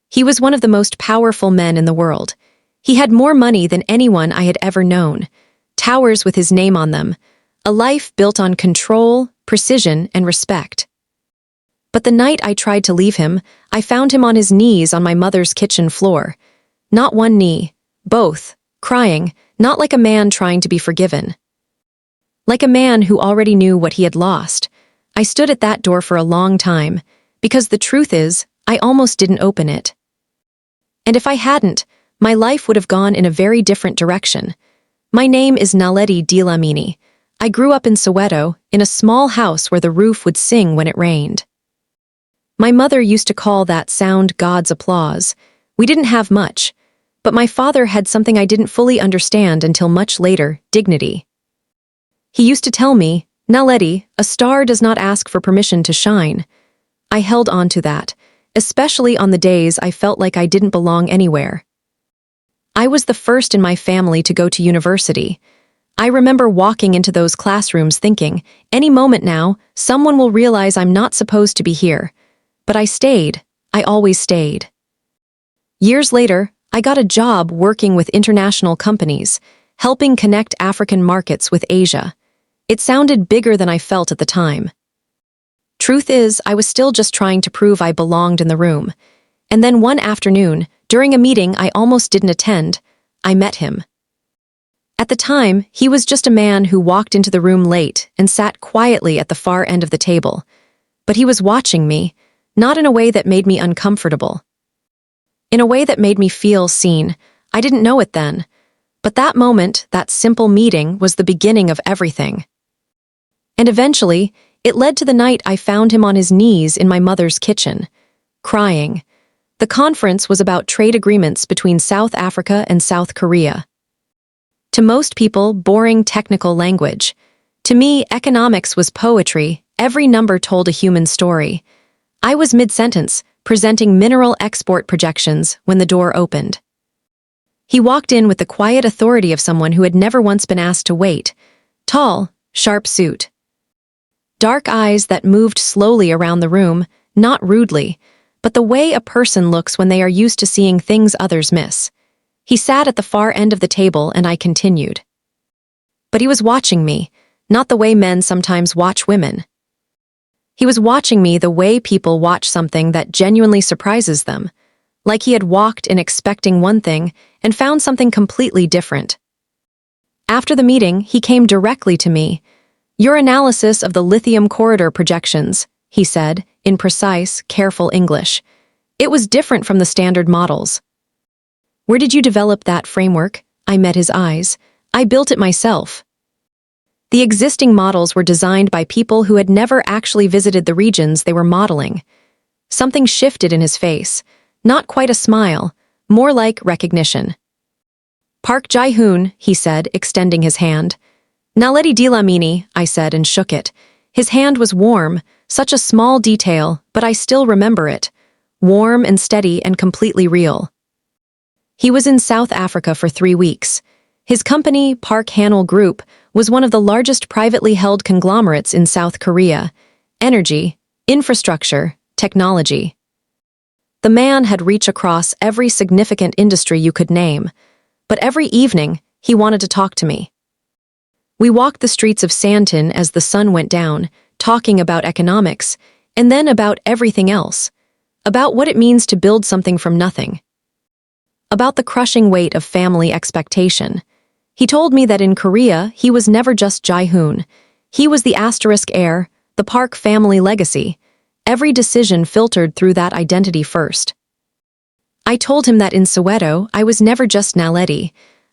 He was one of the most powerful men in the world. He had more money than anyone I had ever known, towers with his name on them, a life built on control, precision, and respect. But the night I tried to leave him, I found him on his knees on my mother's kitchen floor. Not one knee, both, crying, not like a man trying to be forgiven. Like a man who already knew what he had lost. I stood at that door for a long time, because the truth is, I almost didn't open it. And if I hadn't, my life would have gone in a very different direction. My name is Naledi Dlamini. I grew up in Soweto, in a small house where the roof would sing when it rained. My mother used to call that sound God's applause. We didn't have much, but my father had something I didn't fully understand until much later, dignity. He used to tell me, Naledi, a star does not ask for permission to shine. I held on to that, especially on the days I felt like I didn't belong anywhere. I was the first in my family to go to university. I remember walking into those classrooms thinking, any moment now, someone will realize I'm not supposed to be here. But I stayed. I always stayed. Years later, I got a job working with international companies, helping connect African markets with Asia. It sounded bigger than I felt at the time. Truth is, I was still just trying to prove I belonged in the room. And then one afternoon, during a meeting I almost didn't attend, I met him. At the time, he was just a man who walked into the room late and sat quietly at the far end of the table. But he was watching me, not in a way that made me uncomfortable. In a way that made me feel seen. I didn't know it then. But that moment, that simple meeting, was the beginning of everything. And eventually, it led to the night I found him on his knees in my mother's kitchen, crying. The conference was about trade agreements between South Africa and South Korea. To most people, boring technical language. To me, economics was poetry. Every number told a human story. I was mid-sentence, presenting mineral export projections when the door opened. He walked in with the quiet authority of someone who had never once been asked to wait. Tall, sharp suit. Dark eyes that moved slowly around the room, not rudely, but the way a person looks when they are used to seeing things others miss. He sat at the far end of the table and I continued. But he was watching me, not the way men sometimes watch women. He was watching me the way people watch something that genuinely surprises them, like he had walked in expecting one thing and found something completely different. After the meeting, he came directly to me. Your analysis of the lithium corridor projections, he said, in precise, careful English. It was different from the standard models. Where did you develop that framework? I met his eyes. I built it myself. The existing models were designed by people who had never actually visited the regions they were modeling. Something shifted in his face. Not quite a smile, more like recognition. Park Jihun, he said, extending his hand. Naledi Dlamini, I said and shook it. His hand was warm, such a small detail, but I still remember it. Warm and steady and completely real. He was in South Africa for 3 weeks. His company, Park Hanel Group, was one of the largest privately held conglomerates in South Korea. Energy, infrastructure, technology. The man had reach across every significant industry you could name, but every evening, he wanted to talk to me. We walked the streets of Sandton as the sun went down, talking about economics, and then about everything else, about what it means to build something from nothing, about the crushing weight of family expectation. He told me that in Korea, he was never just Jihun. He was the asterisk heir, the Park family legacy. Every decision filtered through that identity first. I told him that in Soweto, I was never just Naledi.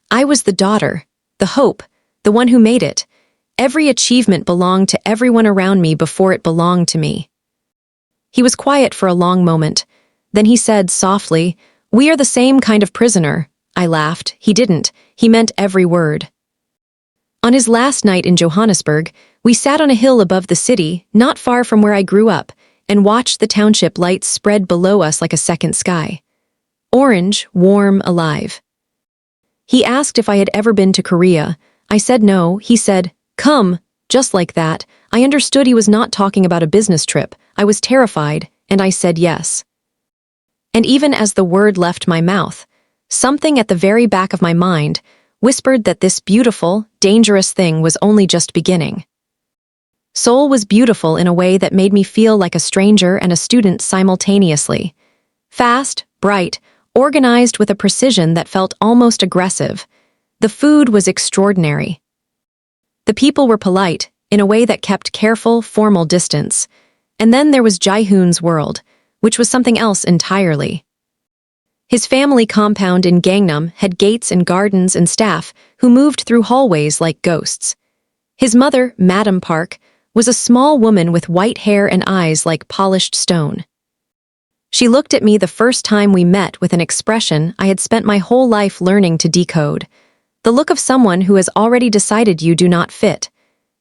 I was the daughter, the hope, the one who made it. Every achievement belonged to everyone around me before it belonged to me. He was quiet for a long moment. Then he said softly, "We are the same kind of prisoner." I laughed. He didn't. He meant every word. On his last night in Johannesburg, we sat on a hill above the city, not far from where I grew up, and watched the township lights spread below us like a second sky. Orange, warm, alive. He asked if I had ever been to Korea. I said no. He said, "Come," just like that. I understood he was not talking about a business trip. I was terrified, and I said yes. And even as the word left my mouth, something at the very back of my mind whispered that this beautiful, dangerous thing was only just beginning. Seoul was beautiful in a way that made me feel like a stranger and a student simultaneously. Fast, bright, organized with a precision that felt almost aggressive. The food was extraordinary. The people were polite, in a way that kept careful, formal distance. And then there was Ji-hoon's world, which was something else entirely. His family compound in Gangnam had gates and gardens and staff who moved through hallways like ghosts. His mother, Madam Park, was a small woman with white hair and eyes like polished stone. She looked at me the first time we met with an expression I had spent my whole life learning to decode. The look of someone who has already decided you do not fit.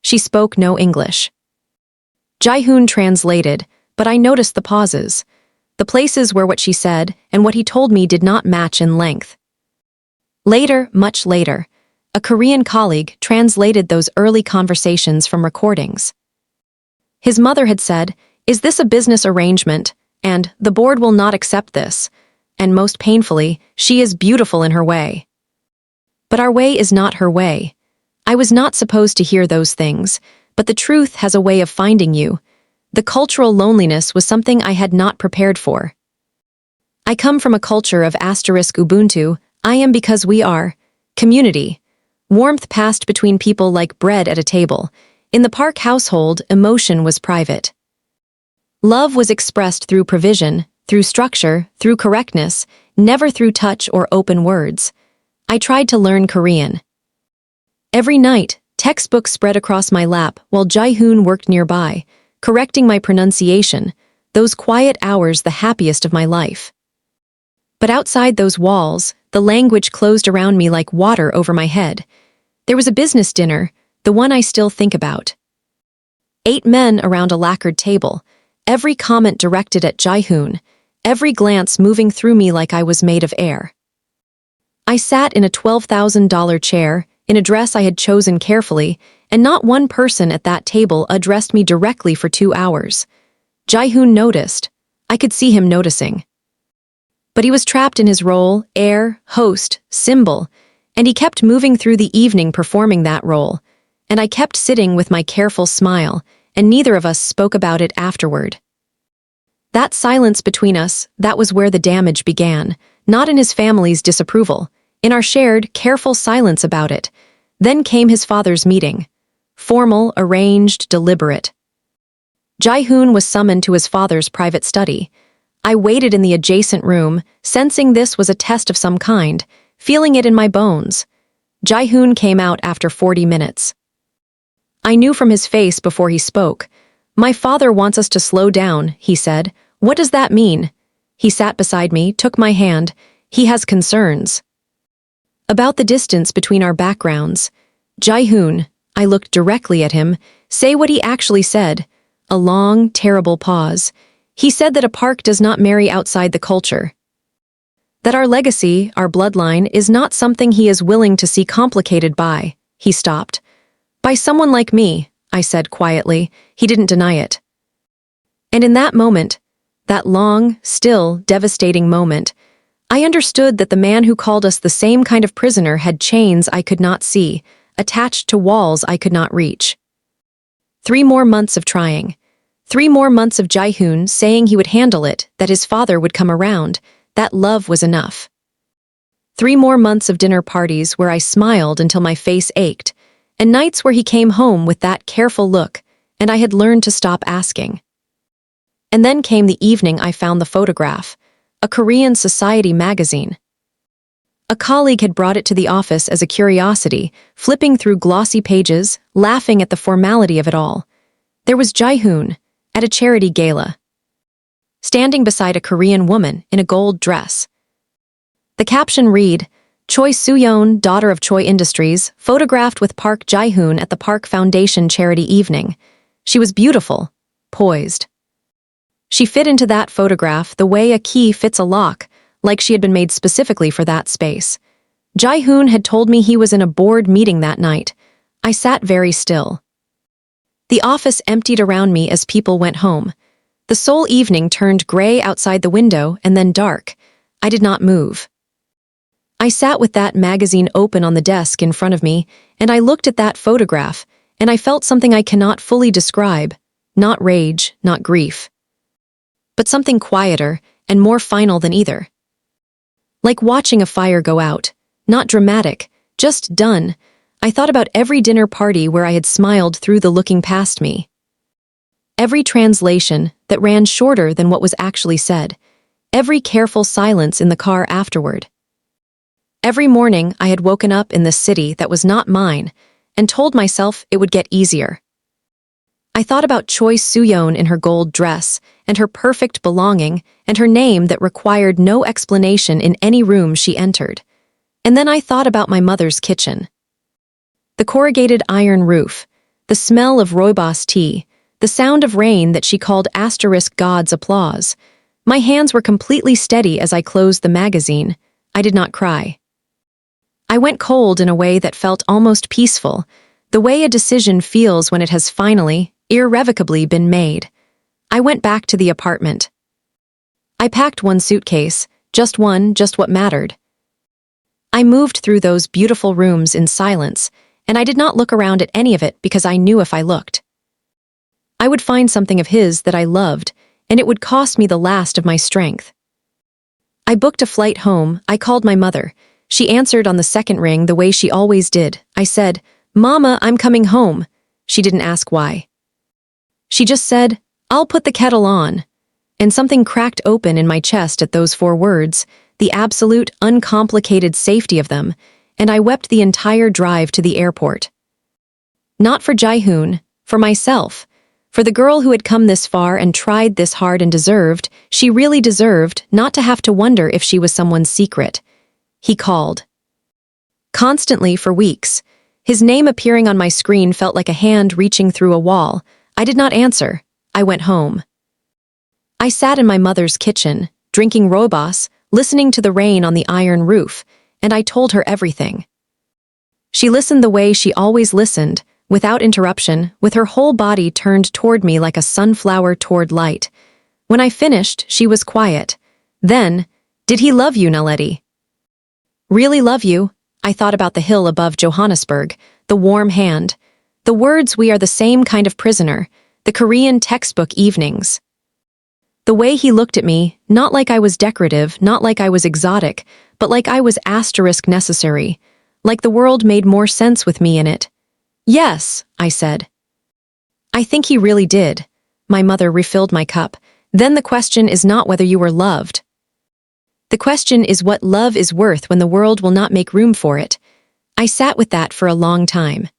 She spoke no English. Jihun translated, but I noticed the pauses. The places where what she said and what he told me did not match in length. Later, much later, a Korean colleague translated those early conversations from recordings. His mother had said, "Is this a business arrangement?" And, "The board will not accept this." And most painfully, "She is beautiful in her way." But our way is not her way. I was not supposed to hear those things, but the truth has a way of finding you. The cultural loneliness was something I had not prepared for. I come from a culture of *Ubuntu, I am because we are. Community. Warmth passed between people like bread at a table. In the Park household, emotion was private. Love was expressed through provision, through structure, through correctness, never through touch or open words. I tried to learn Korean. Every night, textbooks spread across my lap while Ji-hoon worked nearby, correcting my pronunciation, those quiet hours the happiest of my life. But outside those walls, the language closed around me like water over my head. There was a business dinner, the one I still think about. 8 men around a lacquered table, every comment directed at Ji-hoon, every glance moving through me like I was made of air. I sat in a $12,000 chair, in a dress I had chosen carefully, and not one person at that table addressed me directly for 2 hours. Ji-hoon noticed. I could see him noticing. But he was trapped in his role, heir, host, symbol, and he kept moving through the evening performing that role, and I kept sitting with my careful smile, and neither of us spoke about it afterward. That silence between us, that was where the damage began, not in his family's disapproval, in our shared, careful silence about it. Then came his father's meeting. Formal, arranged, deliberate. Ji-hoon was summoned to his father's private study. I waited in the adjacent room, sensing this was a test of some kind, feeling it in my bones. Ji-hoon came out after 40 minutes. I knew from his face before he spoke. "My father wants us to slow down," he said. "What does that mean?" He sat beside me, took my hand. "He has concerns about the distance between our backgrounds." Ji-hoon, I looked directly at him, say what he actually said. A long, terrible pause. He said that a Park does not marry outside the culture. That our legacy, our bloodline, is not something he is willing to see complicated by. He stopped. "By someone like me," I said quietly. He didn't deny it. And in that moment, that long, still, devastating moment, I understood that the man who called us the same kind of prisoner had chains I could not see, attached to walls I could not reach. 3 more months of trying. 3 more months of Ji-hoon saying he would handle it, that his father would come around, that love was enough. 3 more months of dinner parties where I smiled until my face ached, and nights where he came home with that careful look, and I had learned to stop asking. And then came the evening I found the photograph, a Korean society magazine. A colleague had brought it to the office as a curiosity, flipping through glossy pages, laughing at the formality of it all. There was Ji-hoon, at a charity gala, standing beside a Korean woman in a gold dress. The caption read, "Choi Soo-yeon, daughter of Choi Industries, photographed with Park Ji-hoon at the Park Foundation charity evening. She was beautiful, poised. She fit into that photograph the way a key fits a lock, like she had been made specifically for that space. Ji-hoon had told me he was in a board meeting that night. I sat very still. The office emptied around me as people went home. The Seoul evening turned gray outside the window and then dark. I did not move. I sat with that magazine open on the desk in front of me, and I looked at that photograph, and I felt something I cannot fully describe. Not rage, not grief, but something quieter and more final than either. Like watching a fire go out. Not dramatic, just done. I thought about every dinner party where I had smiled through the looking past me. Every translation that ran shorter than what was actually said. Every careful silence in the car afterward. Every morning I had woken up in this city that was not mine and told myself it would get easier. I thought about Choi Soo-yeon in her gold dress and her perfect belonging and her name that required no explanation in any room she entered. And then I thought about my mother's kitchen. The corrugated iron roof, the smell of rooibos tea, the sound of rain that she called *God's applause. My hands were completely steady as I closed the magazine. I did not cry. I went cold in a way that felt almost peaceful, the way a decision feels when it has finally, irrevocably been made. I went back to the apartment. I packed one suitcase, just one, just what mattered. I moved through those beautiful rooms in silence, and I did not look around at any of it because I knew if I looked, I would find something of his that I loved, and it would cost me the last of my strength. I booked a flight home. I called my mother. She answered on the second ring the way she always did. I said, "Mama, I'm coming home." She didn't ask why. She just said, "I'll put the kettle on." And something cracked open in my chest at those 4 words, the absolute, uncomplicated safety of them, and I wept the entire drive to the airport. Not for Jihun, for myself. For the girl who had come this far and tried this hard and deserved, she really deserved, not to have to wonder if she was someone's secret. He called. Constantly for weeks. His name appearing on my screen felt like a hand reaching through a wall. I did not answer. I went home. I sat in my mother's kitchen, drinking rooibos, listening to the rain on the iron roof, and I told her everything. She listened the way she always listened, without interruption, with her whole body turned toward me like a sunflower toward light. When I finished, she was quiet. Then, "Did he love you, Naledi?" "Really love you?" I thought about the hill above Johannesburg, the warm hand, the words "we are the same kind of prisoner," the Korean textbook evenings. The way he looked at me, not like I was decorative, not like I was exotic, but like I was *necessary, like the world made more sense with me in it. "Yes," I said. "I think he really did." My mother refilled my cup. "Then the question is not whether you were loved. The question is what love is worth when the world will not make room for it." I sat with that for a long time.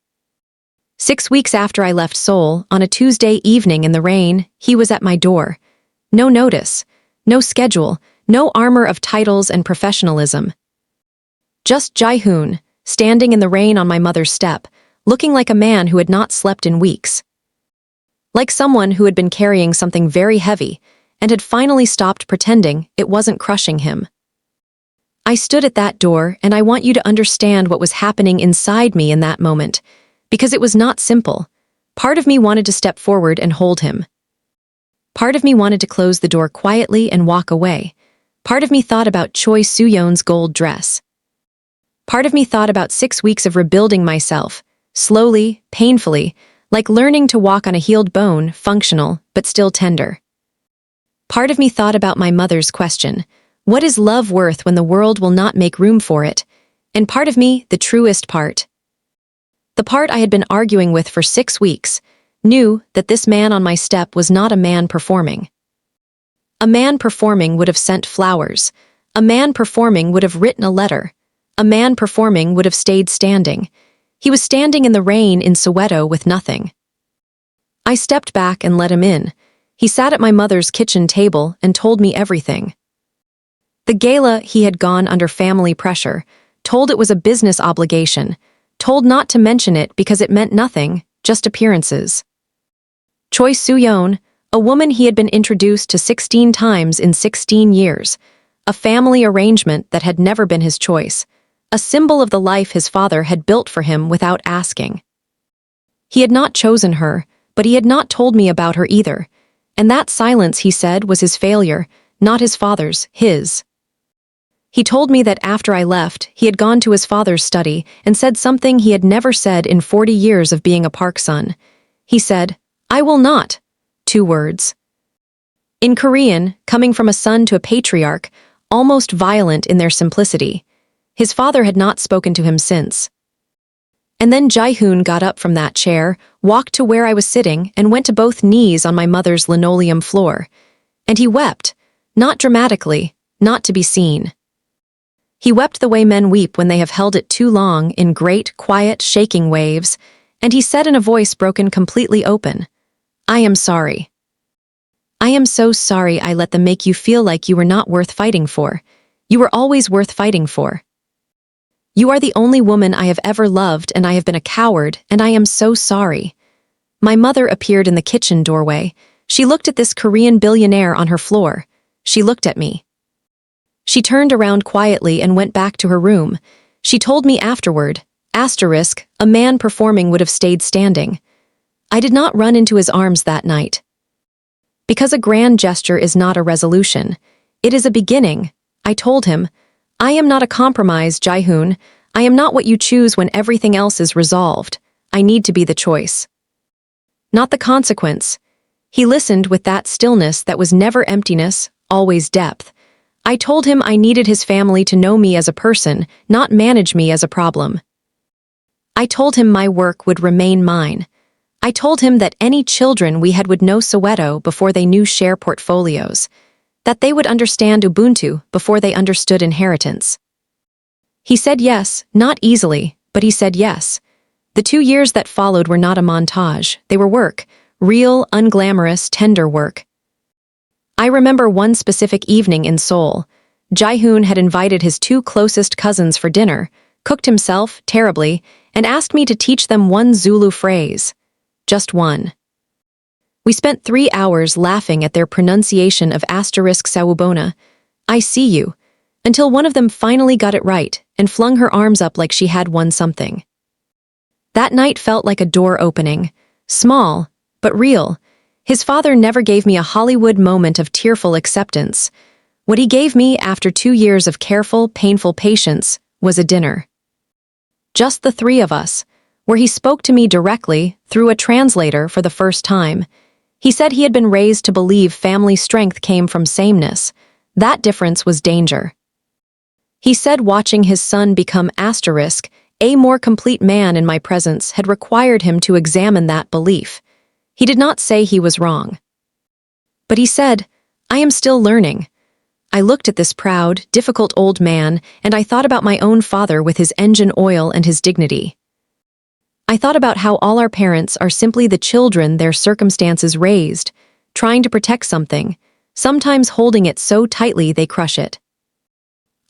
6 weeks after I left Seoul, on a Tuesday evening in the rain, he was at my door. No notice, no schedule, no armor of titles and professionalism. Just Jihun, standing in the rain on my mother's step, looking like a man who had not slept in weeks. Like someone who had been carrying something very heavy and had finally stopped pretending it wasn't crushing him. I stood at that door, and I want you to understand what was happening inside me in that moment, because it was not simple. Part of me wanted to step forward and hold him. Part of me wanted to close the door quietly and walk away. Part of me thought about Choi Soo-yeon's gold dress. Part of me thought about 6 weeks of rebuilding myself, slowly, painfully, like learning to walk on a healed bone, functional, but still tender. Part of me thought about my mother's question, what is love worth when the world will not make room for it? And part of me, the truest part, the part I had been arguing with for 6 weeks, knew that this man on my step was not a man performing. A man performing would have sent flowers. A man performing would have written a letter. A man performing would have stayed standing. He was standing in the rain in Soweto with nothing. I stepped back and let him in. He sat at my mother's kitchen table and told me everything. The gala, he had gone under family pressure, told it was a business obligation, told not to mention it because it meant nothing, just appearances. Choi Soo-yeon, a woman he had been introduced to 16 times in 16 years, a family arrangement that had never been his choice, a symbol of the life his father had built for him without asking. He had not chosen her, but he had not told me about her either, And that silence, he said, was his failure, not his father's, his. He told me that after I left, he had gone to his father's study and said something he had never said in 40 years of being a Park son. He said, "I will not." 2 words. In Korean, coming from a son to a patriarch, almost violent in their simplicity. His father had not spoken to him since. And then Jihun got up from that chair, walked to where I was sitting, and went to both knees on my mother's linoleum floor. And he wept, not dramatically, not to be seen. He wept the way men weep when they have held it too long in great, quiet, shaking waves, and he said in a voice broken completely open, "I am sorry. I am so sorry I let them make you feel like you were not worth fighting for. You were always worth fighting for. You are the only woman I have ever loved, and I have been a coward, and I am so sorry." My mother appeared in the kitchen doorway. She looked at this Korean billionaire on her floor. She looked at me. She turned around quietly and went back to her room. She told me afterward, *, a man performing would have stayed standing. I did not run into his arms that night. Because a grand gesture is not a resolution. It is a beginning. I told him, "I am not a compromise, Jihun. I am not what you choose when everything else is resolved. I need to be the choice, not the consequence." He listened with that stillness that was never emptiness, always depth. I told him I needed his family to know me as a person, not manage me as a problem. I told him my work would remain mine. I told him that any children we had would know Soweto before they knew share portfolios, that they would understand Ubuntu before they understood inheritance. He said yes, not easily, but he said yes. The 2 years that followed were not a montage, they were work, real, unglamorous, tender work. I remember one specific evening in Seoul. Ji-hoon had invited his 2 closest cousins for dinner, cooked himself, terribly, and asked me to teach them one Zulu phrase. Just one. We spent 3 hours laughing at their pronunciation of *sawubona, I see you, until one of them finally got it right and flung her arms up like she had won something. That night felt like a door opening, small, but real. His father never gave me a Hollywood moment of tearful acceptance. What he gave me after 2 years of careful, painful patience was a dinner. Just the 3 of us, where he spoke to me directly, through a translator for the first time. He said he had been raised to believe family strength came from sameness. That difference was danger. He said watching his son become a more complete man in my presence had required him to examine that belief. He did not say he was wrong. But he said, "I am still learning." I looked at this proud, difficult old man, and I thought about my own father with his engine oil and his dignity. I thought about how all our parents are simply the children their circumstances raised, trying to protect something, sometimes holding it so tightly they crush it.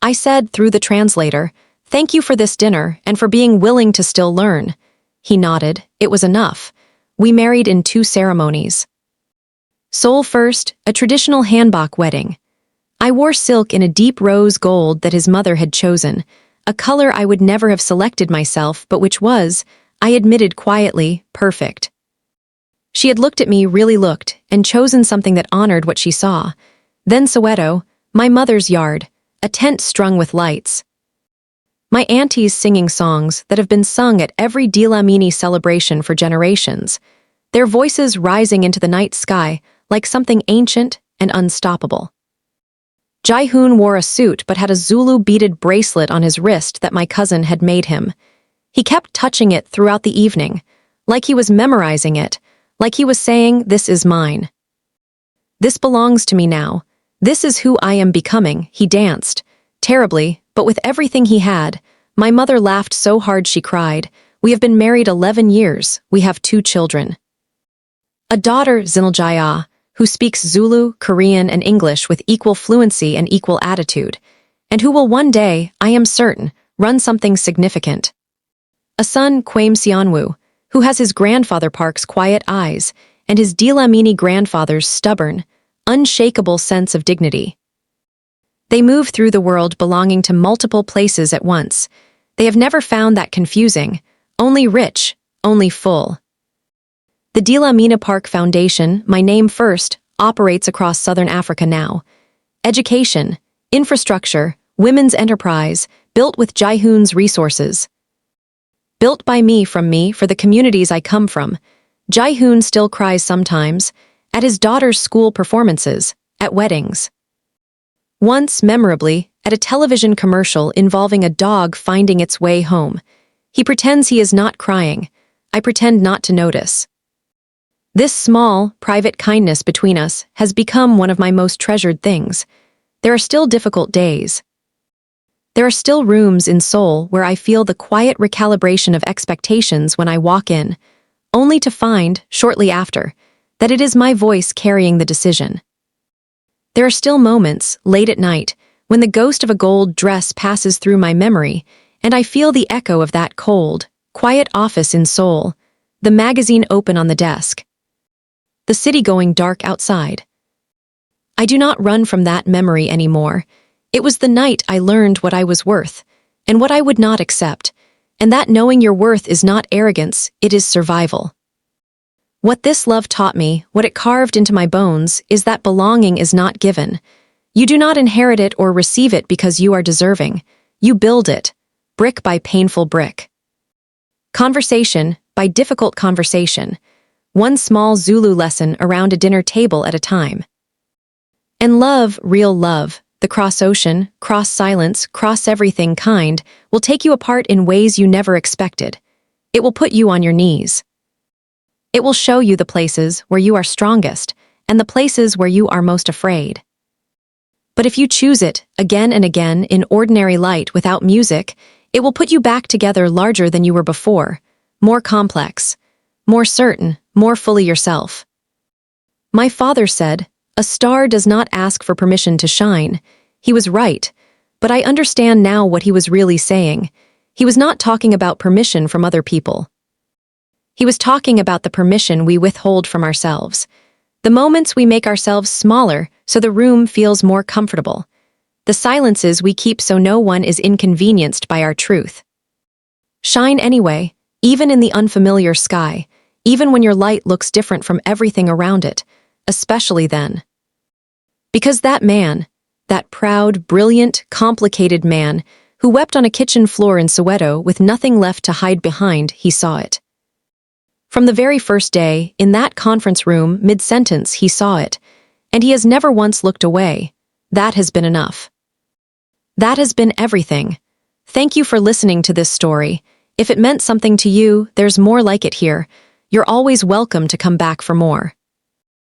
I said, through the translator, "Thank you for this dinner and for being willing to still learn." He nodded. It was enough. We married in 2 ceremonies. Seoul first, a traditional hanbok wedding. I wore silk in a deep rose gold that his mother had chosen, a color I would never have selected myself, but which was, I admitted quietly, perfect. She had looked at me, really looked, and chosen something that honored what she saw. Then Soweto, my mother's yard, a tent strung with lights. My aunties singing songs that have been sung at every Dlamini celebration for generations, their voices rising into the night sky like something ancient and unstoppable. Jihun wore a suit but had a Zulu beaded bracelet on his wrist that my cousin had made him. He kept touching it throughout the evening, like he was memorizing it, like he was saying, "This is mine. This belongs to me now. This is who I am becoming." He danced, terribly, but with everything he had. My mother laughed so hard she cried. We have been married 11 years. We have 2 children. A daughter, Zineljaya, who speaks Zulu, Korean, and English with equal fluency and equal attitude, and who will one day, I am certain, run something significant. A son, Kwame Sianwu, who has his grandfather Park's quiet eyes and his Dlamini grandfather's stubborn, unshakable sense of dignity. They move through the world belonging to multiple places at once. They have never found that confusing, only rich, only full. The Dlamini Park Foundation, my name first, operates across southern Africa now. Education, infrastructure, women's enterprise, built with Jihun's resources. Built by me, for the communities I come from. Ji-hoon still cries sometimes, at his daughter's school performances, at weddings. Once, memorably, at a television commercial involving a dog finding its way home. He pretends he is not crying. I pretend not to notice. This small, private kindness between us has become one of my most treasured things. There are still difficult days. There are still rooms in Seoul where I feel the quiet recalibration of expectations when I walk in, only to find, shortly after, that it is my voice carrying the decision. There are still moments, late at night, when the ghost of a gold dress passes through my memory, and I feel the echo of that cold, quiet office in Seoul, the magazine open on the desk, the city going dark outside. I do not run from that memory anymore. It was the night I learned what I was worth, and what I would not accept, and that knowing your worth is not arrogance, it is survival. What this love taught me, what it carved into my bones, is that belonging is not given. You do not inherit it or receive it because you are deserving. You build it, brick by painful brick. Conversation by difficult conversation. One small Zulu lesson around a dinner table at a time. And love, real love, the cross-ocean, cross-silence, cross-everything kind, will take you apart in ways you never expected. It will put you on your knees. It will show you the places where you are strongest and the places where you are most afraid. But if you choose it, again and again, in ordinary light without music, it will put you back together larger than you were before, more complex, more certain, more fully yourself. My father said, "A star does not ask for permission to shine." He was right, but I understand now what he was really saying. He was not talking about permission from other people. He was talking about the permission we withhold from ourselves. The moments we make ourselves smaller so the room feels more comfortable. The silences we keep so no one is inconvenienced by our truth. Shine anyway, even in the unfamiliar sky, even when your light looks different from everything around it, especially then. Because that man, that proud, brilliant, complicated man, who wept on a kitchen floor in Soweto with nothing left to hide behind, he saw it. From the very first day, in that conference room, mid-sentence, he saw it, and he has never once looked away. That has been enough. That has been everything. Thank you for listening to this story. If it meant something to you, there's more like it here. You're always welcome to come back for more.